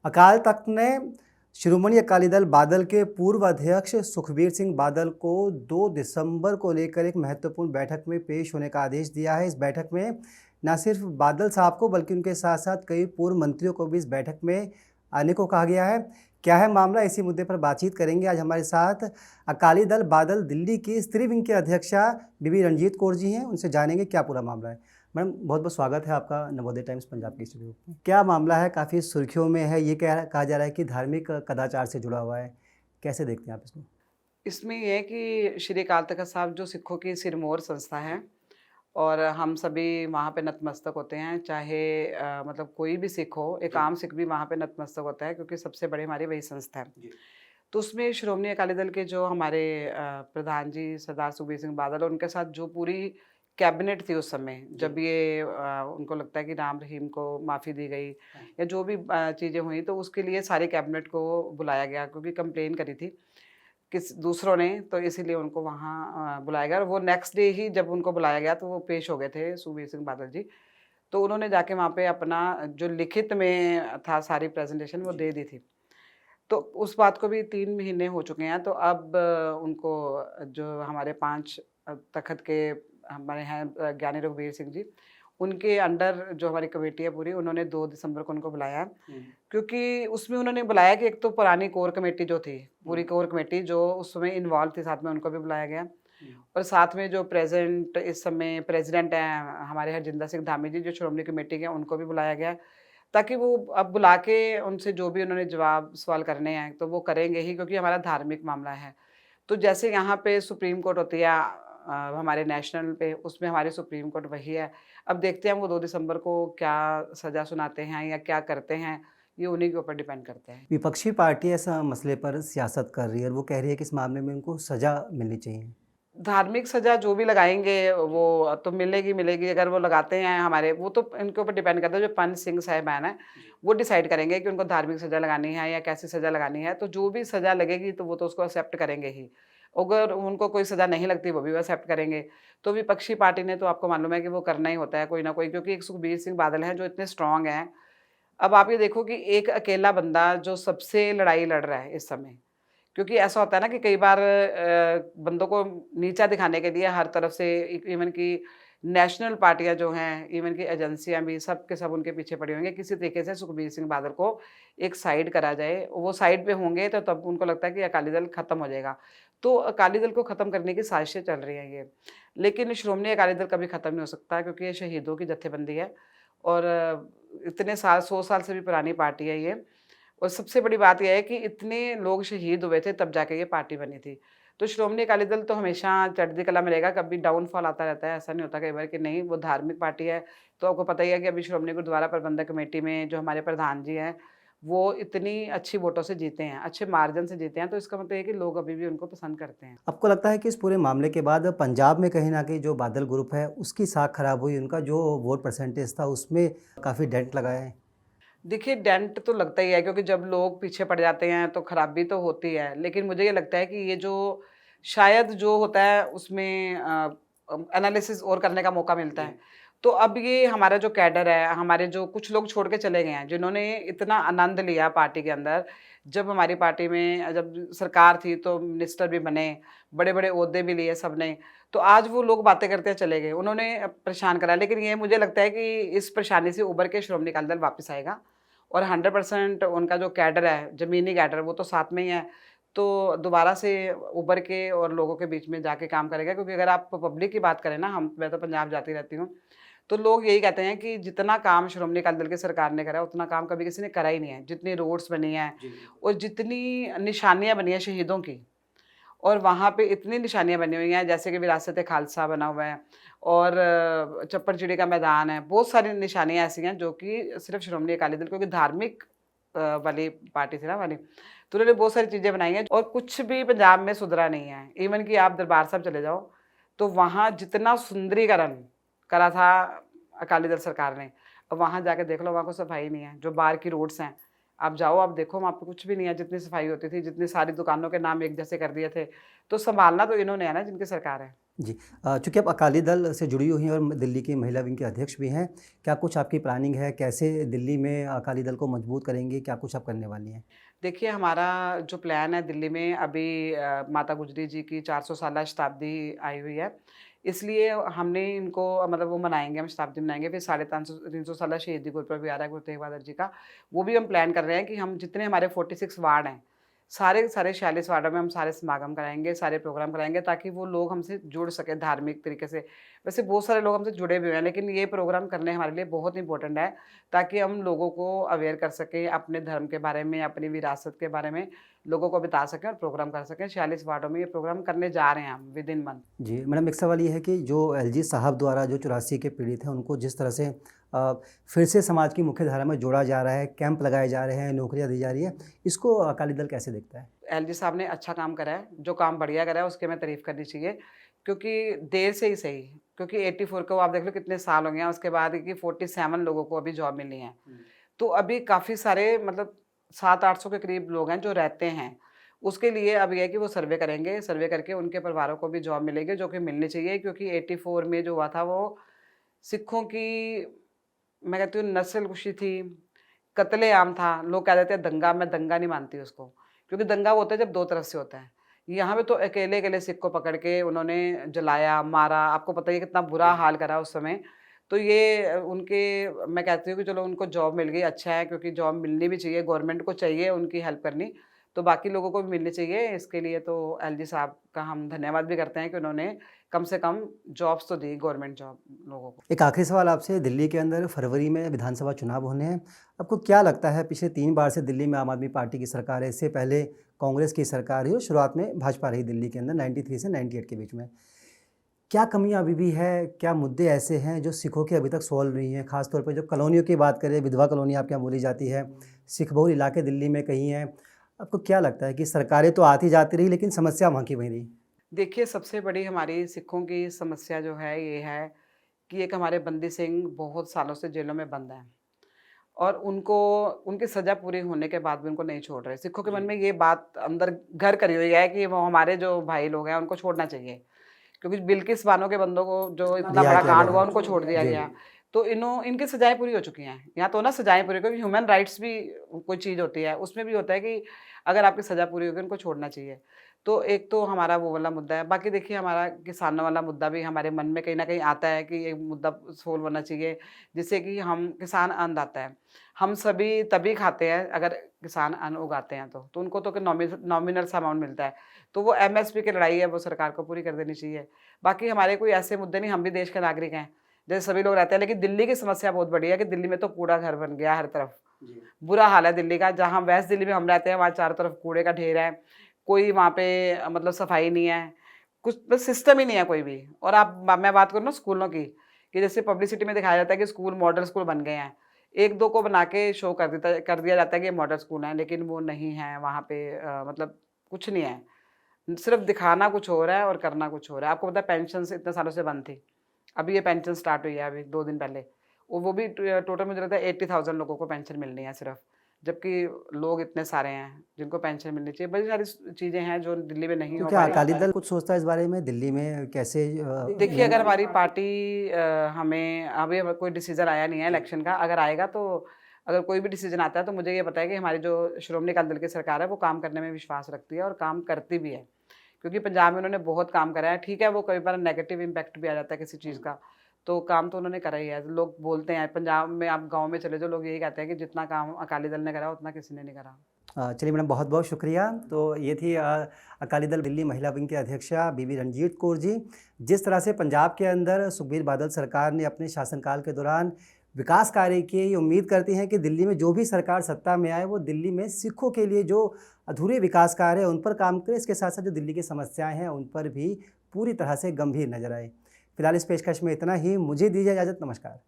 अकाल तख्त ने शिरोमणि अकाली दल बादल के पूर्व अध्यक्ष सुखबीर सिंह बादल को 2 दिसंबर को लेकर एक महत्वपूर्ण बैठक में पेश होने का आदेश दिया है। इस बैठक में न सिर्फ बादल साहब को बल्कि उनके साथ-साथ कई पूर्व मंत्रियों को भी इस बैठक में आने को कहा गया है। क्या है मामला? इसी मुद्दे पर बातचीत करेंगे। आज हमारे साथ अकाली दल बादल दिल्ली की स्त्री विंग की अध्यक्षा बीबी रणजीत कौर जी हैं। उनसे जानेंगे क्या पूरा मामला है। मैडम, बहुत-बहुत स्वागत है आपका नवोदय टाइम्स पंजाब के स्टूडियो में। क्या मामला है? काफ़ी सुर्खियों में है। ये कहा जा रहा है कि धार्मिक कदाचार से जुड़ा हुआ है। कैसे देखते हैं आप इसको? इसमें ये है कि श्री अकाल तख्त साहब जो सिखों की सिरमौर संस्था है और हम सभी वहाँ पे नतमस्तक होते हैं, चाहे मतलब कोई भी सिख हो, एक आम सिख भी वहाँ पे नतमस्तक होता है क्योंकि सबसे बड़ी हमारी वही संस्था है। तो उसमें श्रोमणी अकाली दल के जो हमारे प्रधान जी सरदार सुखबीर सिंह बादल और उनके साथ जो पूरी कैबिनेट थी उस समय, जब ये उनको लगता है कि राम रहीम को माफ़ी दी गई या जो भी चीज़ें हुई, तो उसके लिए सारी कैबिनेट को बुलाया गया क्योंकि कंप्लेन करी थी किस दूसरों ने, तो इसीलिए उनको वहाँ बुलाया गया और वो नेक्स्ट डे ही जब उनको बुलाया गया तो वो पेश हो गए थे सुखबीर सिंह बादल जी। तो उन्होंने जाके वहाँ पे अपना जो लिखित में था सारी प्रेज़ेंटेशन वो दे दी थी। तो उस बात को भी 3 महीने हो चुके हैं, तो अब उनको जो हमारे 5 तख़त के हमारे हैं ज्ञानी रघुवीर सिंह जी, उनके अंडर जो हमारी कमेटी है पूरी, उन्होंने 2 दिसंबर को उनको बुलाया। क्योंकि उसमें उन्होंने बुलाया कि एक तो पुरानी कोर कमेटी जो थी, पूरी कोर कमेटी जो उस समय इन्वॉल्व थी, साथ में उनको भी बुलाया गया। और साथ में जो प्रेज़ेंट इस समय प्रेज़िडेंट हैं हमारे हरजिंदर सिंह धामी जी, जो श्रोमणी कमेटी के, उनको भी बुलाया गया। ताकि वो अब बुला के उनसे जो भी उन्होंने जवाब सवाल करने हैं, तो वो करेंगे ही क्योंकि हमारा धार्मिक मामला है। तो जैसे यहाँ पे सुप्रीम कोर्ट होती है हमारे नेशनल पे, उसमें हमारी सुप्रीम कोर्ट वही है। अब देखते हैं वो 2 दिसंबर को क्या सज़ा सुनाते हैं या क्या करते हैं, ये उन्हीं के ऊपर डिपेंड करता है। विपक्षी पार्टी ऐसा मसले पर सियासत कर रही है और वो कह रही है कि इस मामले में उनको सज़ा मिलनी चाहिए। धार्मिक सज़ा जो भी लगाएँगे वो तो मिलेगी, मिलेगी। अगर वो लगाते हैं हमारे, वो तो इनके ऊपर डिपेंड करता है, जो पंच सिंह साहिबान हैं, वो डिसाइड करेंगे कि उनको धार्मिक सज़ा लगानी है या कैसी सज़ा लगानी है। तो जो भी सज़ा लगेगी तो वो तो उसको एक्सेप्ट करेंगे ही। अगर उनको कोई सज़ा नहीं लगती वो भी एक्सेप्ट करेंगे। तो विपक्षी पार्टी ने तो आपको मालूम है कि वो करना ही होता है कोई ना कोई, क्योंकि एक सुखबीर सिंह बादल हैं जो इतने स्ट्रॉन्ग हैं। अब आप ये देखो कि एक अकेला बंदा जो सबसे लड़ाई लड़ रहा है इस समय, क्योंकि ऐसा होता है ना कि कई बार बंदों को नीचा दिखाने के लिए हर तरफ से इवन की नेशनल पार्टियां जो हैं, इवन की एजेंसियां भी, सब के सब उनके पीछे पड़ी होंगे किसी तरीके से सुखबीर सिंह बादल को एक साइड करा जाए। वो साइड पे होंगे तो तब उनको लगता है कि अकाली दल खत्म हो जाएगा। तो अकाली दल को खत्म करने की साजिशें चल रही हैं ये, लेकिन श्रोमणी अकाली दल कभी खत्म नहीं हो सकता क्योंकि ये शहीदों की जत्थेबंदी है और इतने साल 100 साल से भी पुरानी पार्टी है ये। और सबसे बड़ी बात ये है कि इतने लोग शहीद हुए थे तब जाके ये पार्टी बनी थी। तो श्रोमणी अकाली दल तो हमेशा चढ़ती कला में रहेगा, कभी डाउनफॉल आता रहता है, ऐसा नहीं होता कई बार कि नहीं, वो धार्मिक पार्टी है। तो आपको पता ही है कि अभी श्रोमणी गुरुद्वारा प्रबंधक कमेटी में जो हमारे प्रधान जी हैं, वो इतनी अच्छी वोटों से जीते हैं, अच्छे मार्जिन से जीते हैं, तो इसका मतलब ये है कि लोग अभी भी उनको पसंद करते हैं। आपको लगता है कि इस पूरे मामले के बाद पंजाब में कहीं न कहीं जो बादल ग्रुप है उसकी साख खराब हुई, उनका जो वोट परसेंटेज था उसमें काफ़ी डेंट लगा है? देखिए, डेंट तो लगता ही है क्योंकि जब लोग पीछे पड़ जाते हैं तो खराबी तो होती है। लेकिन मुझे ये लगता है कि ये जो शायद जो होता है उसमें एनालिसिस और करने का मौका मिलता है। तो अब ये हमारा जो कैडर है, हमारे जो कुछ लोग छोड़ के चले गए हैं, जिन्होंने इतना आनंद लिया पार्टी के अंदर। जब हमारी पार्टी में जब सरकार थी तो मिनिस्टर भी बने, बड़े-बड़े ओहदे भी लिए सबने। तो आज वो लोग बातें करते चले गए, उन्होंने परेशान करा। लेकिन ये मुझे लगता है कि इस परेशानी से उभर के श्रोमणी अकाली दल वापस आएगा और 100% उनका जो कैडर है, ज़मीनी कैडर, वो तो साथ में ही है। तो दोबारा से उभर के और लोगों के बीच में जाके काम करेगा, क्योंकि अगर आप पब्लिक की बात करें ना, मैं तो पंजाब जाती रहती हूँ, तो लोग यही कहते हैं कि जितना काम श्रोमणी अकाली दल की सरकार ने करा है, उतना काम कभी किसी ने करा ही नहीं है। जितनी रोड्स बनी हैं और जितनी निशानियाँ बनी हैं शहीदों की, और वहाँ पे इतनी निशानियाँ बनी हुई हैं, जैसे कि विरासत-ए-खालसा बना हुआ है और चप्पड़-चिड़ी का मैदान है। बहुत सारी निशानियाँ ऐसी हैं जो कि सिर्फ़ श्रोमणी अकाली दल, क्योंकि धार्मिक वाली पार्टी थी ना हमारी, तो उन्होंने बहुत सारी चीज़ें बनाई हैं और कुछ भी पंजाब में सुधरा नहीं है। इवन कि आप दरबार साहब चले जाओ, तो वहाँ जितना सुंदरीकरण करा था अकाली दल सरकार ने, अब वहाँ जाके देख लो, वहाँ कोई सफाई नहीं है। जो बाहर की रोड्स हैं, आप जाओ, आप देखो, वहाँ पे कुछ भी नहीं है। जितनी सफाई होती थी, जितनी सारी दुकानों के नाम एक जैसे कर दिए थे, तो संभालना तो इन्होंने है ना, जिनकी सरकार है। जी। चूँकि आप अकाली दल से जुड़ी हुई हैं और दिल्ली की महिला विंग के अध्यक्ष भी हैं, क्या कुछ आपकी प्लानिंग है? कैसे दिल्ली में अकाली दल को मजबूत करेंगी? क्या कुछ आप करने वाली हैं? देखिए, हमारा जो प्लान है दिल्ली में अभी माता गुजरी जी की 400 साला शताब्दी आई हुई है। इसलिए हमने इनको मतलब वो मनाएँगे, हम शताब्दी मनाएँगे, फिर 350 साला शहीदी गुरुपर्व भी आ रहा है गुरु तेग बहादुर जी का। वो भी हम प्लान कर रहे हैं कि हम जितने हमारे 46 वार्ड हैं, सारे के सारे 46 वार्डों में हम सारे समागम कराएँगे, सारे प्रोग्राम कराएँगे, ताकि वो लोग हमसे जुड़ सकें धार्मिक तरीके से। वैसे बहुत सारे लोग हमसे जुड़े भी हुए हैं, लेकिन ये प्रोग्राम करने हमारे लिए बहुत इम्पोर्टेंट है, ताकि हम लोगों को अवेयर कर सकें अपने धर्म के बारे में, अपनी विरासत के बारे में लोगों को बता सकें और प्रोग्राम कर सकें। 46 वार्डों में ये प्रोग्राम करने जा रहे हैं हम विदिन मंथ। जी, मैडम एक सवाल ये है कि जो एलजी साहब द्वारा जो 84 के पीड़ित हैं, उनको जिस तरह से फिर से समाज की मुख्य धारा में जोड़ा जा रहा है, कैंप लगाए जा रहे हैं, नौकरियाँ दी जा रही है, इसको अकाली दल कैसे देखता है? एलजी साहब ने अच्छा काम करा है, जो काम बढ़िया करा है उसकी हमें तारीफ़ करनी चाहिए, क्योंकि देर से ही सही, क्योंकि 84 को आप देख लो कितने साल हो गए हैं, उसके बाद कि 47 लोगों को अभी जॉब मिली है। तो अभी काफ़ी सारे मतलब 700-800 के करीब लोग हैं जो रहते हैं। उसके लिए अब ये है कि वो सर्वे करेंगे, सर्वे करके उनके परिवारों को भी जॉब मिलेगी, जो कि मिलनी चाहिए, क्योंकि 84 में जो हुआ था वो सिखों की, मैं कहती हूँ, नस्लकुशी थी, कत्लेआम था। लोग कह देते हैं दंगा, मैं दंगा नहीं मानती उसको, क्योंकि दंगा वो होता है जब 2 तरफ से होता है। यहाँ पे तो अकेले-अकेले सिख को पकड़ के उन्होंने जलाया, मारा, आपको पता ही है कितना बुरा हाल करा उस समय। तो ये उनके, मैं कहती हूँ कि चलो उनको जॉब मिल गई, अच्छा है, क्योंकि जॉब मिलनी भी चाहिए, गवर्नमेंट को चाहिए उनकी हेल्प करनी, तो बाकी लोगों को भी मिलनी चाहिए। इसके लिए तो एलजी साहब का हम धन्यवाद भी करते हैं कि उन्होंने कम से कम जॉब्स तो दी, गवर्नमेंट जॉब लोगों को। एक आखिरी सवाल आपसे, दिल्ली के अंदर फरवरी में विधानसभा चुनाव होने हैं। आपको क्या लगता है, पिछले 3 बार से दिल्ली में आम आदमी पार्टी की सरकार है, इससे पहले कांग्रेस की सरकार रही और शुरुआत में भाजपा रही दिल्ली के अंदर 93 से 98 के बीच में। क्या कमियाँ अभी भी है? क्या मुद्दे ऐसे हैं जो सिखों के अभी तक सॉल्व नहीं है? ख़ास तौर पे जो कॉलोनियों की बात करें, विधवा कॉलोनी आपके यहाँ बोली जाती है, सिख बहुल इलाके दिल्ली में कहीं हैं। आपको क्या लगता है कि सरकारें तो आती जाती रही, लेकिन समस्या वहाँ की वहीं रही? देखिए, सबसे बड़ी हमारी सिखों की समस्या जो है ये है कि एक हमारे बंदी सिंह बहुत सालों से जेलों में बंद हैं और उनको उनकी सज़ा पूरी होने के बाद भी उनको नहीं छोड़ रहे। सिखों के मन में ये बात अंदर घर करी हुई है कि वो हमारे जो भाई लोग हैं उनको छोड़ना चाहिए, क्योंकि बिल्किस बानो के बंदों को जो इतना रिहा बड़ा किया कांड गया हुआ है। उनको छोड़ दिया जी। गया। तो इनकी सज़ाएँ पूरी हो चुकी हैं। यहाँ तो ना सज़ाएँ पूरी, क्योंकि ह्यूमन राइट्स भी कोई चीज़ होती है, उसमें भी होता है कि अगर आपकी सज़ा पूरी होगी उनको छोड़ना चाहिए। तो एक तो हमारा वो वाला मुद्दा है। बाकी देखिए, हमारा किसानों वाला मुद्दा भी हमारे मन में कहीं न कहीं आता है कि ये मुद्दा सोल्व होना चाहिए, जिससे कि हम किसान अन्नदाता है। हम सभी तभी खाते हैं अगर किसान अन्न उगाते हैं तो उनको तो नॉमिनल सा अमाउंट मिलता है। तो वो एमएसपी की लड़ाई है, वो सरकार को पूरी कर देनी चाहिए। बाकी हमारे कोई ऐसे मुद्दे नहीं, हम भी देश के नागरिक हैं, जैसे सभी लोग रहते हैं। लेकिन दिल्ली की समस्या बहुत बड़ी है कि दिल्ली में तो कूड़ा घर बन गया हर तरफ। बुरा हाल है दिल्ली का। जहाँ वेस्ट दिल्ली में हम रहते हैं, वहाँ चारों तरफ कूड़े का ढेर है। कोई वहाँ पे मतलब सफाई नहीं है। कुछ बस सिस्टम ही नहीं है कोई भी। और मैं बात करूँ ना स्कूलों की, कि जैसे पब्लिसिटी में दिखाया जाता है कि स्कूल मॉडल स्कूल बन गए हैं। 1-2 को बना के शो कर दिया जाता है कि ये मॉडल स्कूल हैं, लेकिन वो नहीं है वहाँ पे। मतलब कुछ नहीं है। सिर्फ़ दिखाना कुछ और है और करना कुछ और है। आपको पता है पेंशन्स इतने सालों से बंद थी। अभी ये पेंशन स्टार्ट हुई है अभी 2 दिन पहले। वो भी टोटल मुझे लगता है 80,000 लोगों को पेंशन मिलनी है सिर्फ़। जबकि लोग इतने सारे हैं जिनको पेंशन मिलनी चाहिए। बड़ी सारी चीज़ें हैं जो दिल्ली में नहीं तो हो क्या पा रही। अकाली दल कुछ सोचता है इस बारे में, दिल्ली में कैसे देखिए, अगर हमारी पार्टी हमें अभी कोई डिसीज़न आया नहीं है इलेक्शन का, अगर आएगा तो अगर कोई भी डिसीज़न आता है तो मुझे ये पता है कि हमारी जो श्रोमणी अकाली दल की सरकार है वो काम करने में विश्वास रखती है और काम करती भी है। क्योंकि पंजाब में उन्होंने बहुत काम करा है। ठीक है, वो कई बार नेगेटिव इम्पैक्ट भी आ जाता है किसी चीज़ का, तो काम तो उन्होंने करा ही है। लोग बोलते हैं पंजाब में, आप गाँव में चले जाओ, लोग यही कहते हैं कि जितना काम अकाली दल ने करा उतना किसी ने नहीं करा। चलिए मैडम, बहुत बहुत शुक्रिया। तो ये थी अकाली दल दिल्ली महिला विंग की अध्यक्षा बीबी रणजीत कौर जी। जिस तरह से पंजाब के अंदर सुखबीर बादल सरकार ने अपने शासनकाल के दौरान विकास कार्य किए, ये उम्मीद करती हैं कि दिल्ली में जो भी सरकार सत्ता में आए वो दिल्ली में सिखों के लिए जो अधूरे विकास कार्य है उन पर काम करे, इसके साथ साथ जो दिल्ली की समस्याएं हैं उन पर भी पूरी तरह से गंभीर नजर आए। फिलहाल इस पेशकश में इतना ही। मुझे दीजिए इजाज़त। नमस्कार।